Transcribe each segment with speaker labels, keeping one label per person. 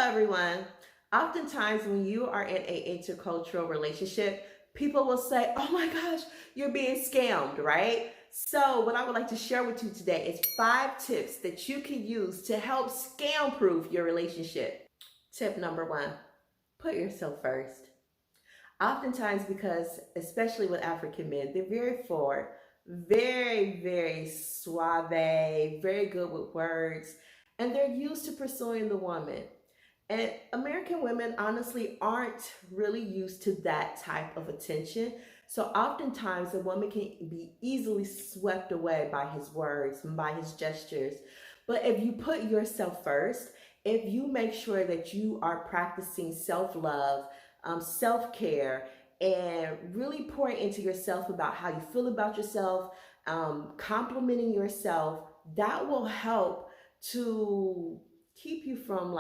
Speaker 1: everyone. Oftentimes, when you are in an intercultural relationship, people will say, "Oh my gosh, you're being scammed," right? So, what I would like to share with you today is 5 tips that you can use to help scam proof your relationship. Tip number one, put yourself first. Oftentimes, because especially with African men, they're very forward, very suave, very good with words, and they're used to pursuing the woman. And American women honestly aren't really used to that type of attention. So oftentimes a woman can be easily swept away by his words and by his gestures. But if you put yourself first, if you make sure that you are practicing self love, self care, and really pouring into yourself about how you feel about yourself, complimenting yourself, that will help to keep you from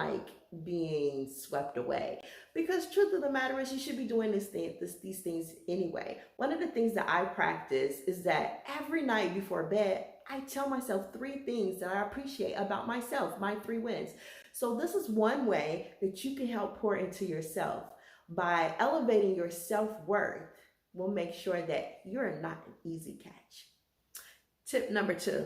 Speaker 1: being swept away. Because truth of the matter is, you should be doing these things anyway. One of the things that I practice is that every night before bed, I tell myself 3 things that I appreciate about myself, my 3 wins. So this is one way that you can help pour into yourself by elevating your self-worth. We'll make sure that you're not an easy catch. Tip number 2.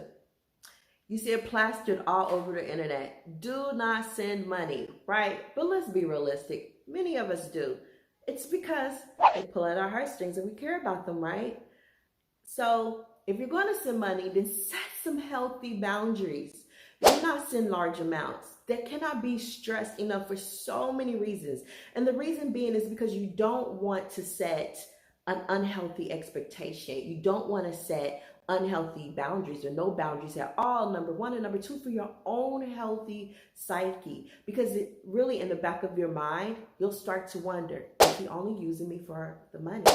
Speaker 1: You see it plastered all over the internet. Do not send money, right? But let's be realistic. Many of us do. It's because they pull at our heartstrings and we care about them, right? So if you're going to send money, then set some healthy boundaries. Do not send large amounts. That cannot be stressed enough for so many reasons. And the reason being is because you don't want to set an unhealthy expectation. You don't want to set unhealthy boundaries or no boundaries at all, number one. And number two, for your own healthy psyche, because it really in the back of your mind, you'll start to wonder, is he only using me for the money?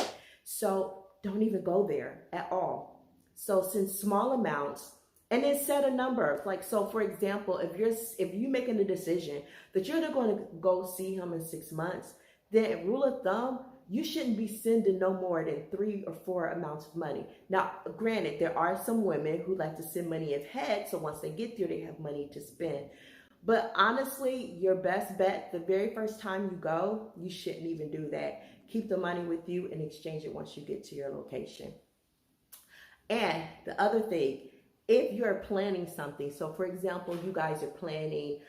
Speaker 1: So don't even go there at all. So send small amounts and then set a number. So for example, if you're making a decision that you're going to go see him in 6 months, then rule of thumb, you shouldn't be sending no more than 3 or 4 amounts of money. Now, granted, there are some women who like to send money ahead, so once they get there, they have money to spend. But honestly, your best bet, the very first time you go, you shouldn't even do that. Keep the money with you and exchange it once you get to your location. And the other thing, if you're planning something, so for example, you guys are planning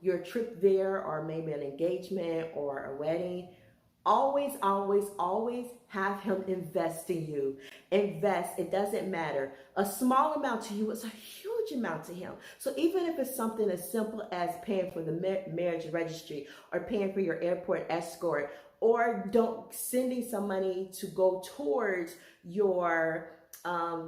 Speaker 1: your trip there, or maybe an engagement or a wedding, always have him invest in you. Invest. It doesn't matter. A small amount to you is a huge amount to him. So even if it's something as simple as paying for the marriage registry, or paying for your airport escort, or sending some money to go towards your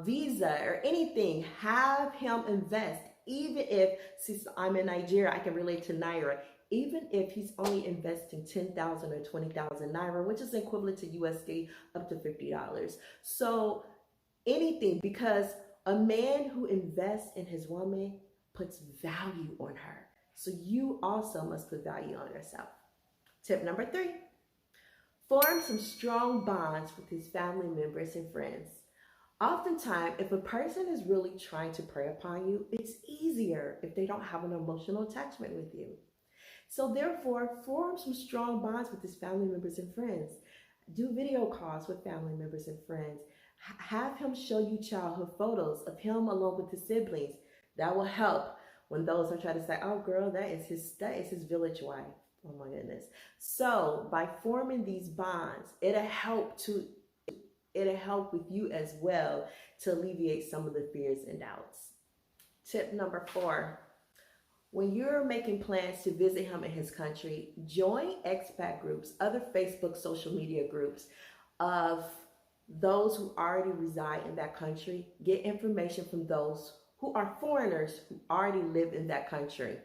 Speaker 1: visa or anything, have him invest. Even if, since I'm in Nigeria, I can relate to Naira. Even if he's only investing 10,000 or 20,000 Naira, which is equivalent to USD up to $50. So anything, because a man who invests in his woman puts value on her. So you also must put value on yourself. Tip number 3, form some strong bonds with his family members and friends. Oftentimes, if a person is really trying to prey upon you, it's easier if they don't have an emotional attachment with you. So therefore, form some strong bonds with his family members and friends. Do video calls with family members and friends. Have him show you childhood photos of him along with his siblings. That will help when those are trying to say, "Oh girl, that is his village wife." Oh my goodness. So by forming these bonds, it'll help with you as well to alleviate some of the fears and doubts. Tip number 4. When you're making plans to visit him in his country, join expat groups, other Facebook social media groups of those who already reside in that country. Get information from those who are foreigners who already live in that country.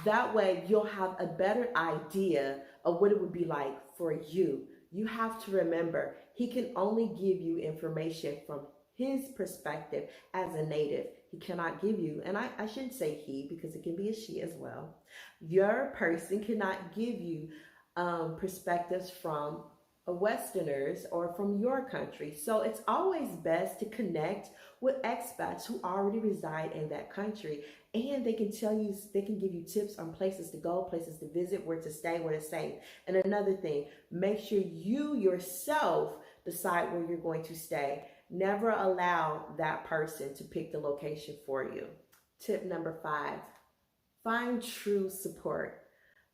Speaker 1: That way you'll have a better idea of what it would be like for you. You have to remember, he can only give you information from his perspective as a native. He cannot give you, and I shouldn't say he because it can be a she as well. Your person cannot give you perspectives from Westerners or from your country. So it's always best to connect with expats who already reside in that country. And they can tell you, they can give you tips on places to go, places to visit, where to stay, where to stay. And another thing, make sure you yourself decide where you're going to stay. Never allow that person to pick the location for you. Tip number 5, find true support.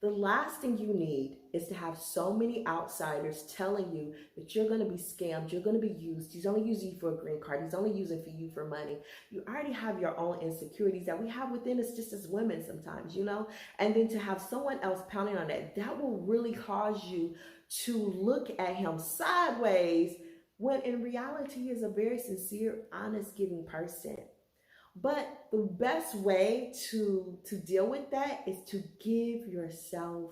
Speaker 1: The last thing you need is to have so many outsiders telling you that you're going to be scammed, you're going to be used, he's only using you for a green card, he's only using for you for money. You already have your own insecurities that we have within us just as women sometimes, you know? And then to have someone else pounding on that will really cause you to look at him sideways when in reality he is a very sincere, honest, giving person. But the best way to deal with that is to give yourself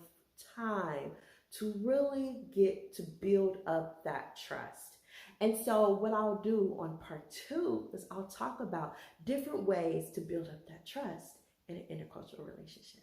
Speaker 1: time to really get to build up that trust. And so what I'll do on part 2 is I'll talk about different ways to build up that trust in an intercultural relationship.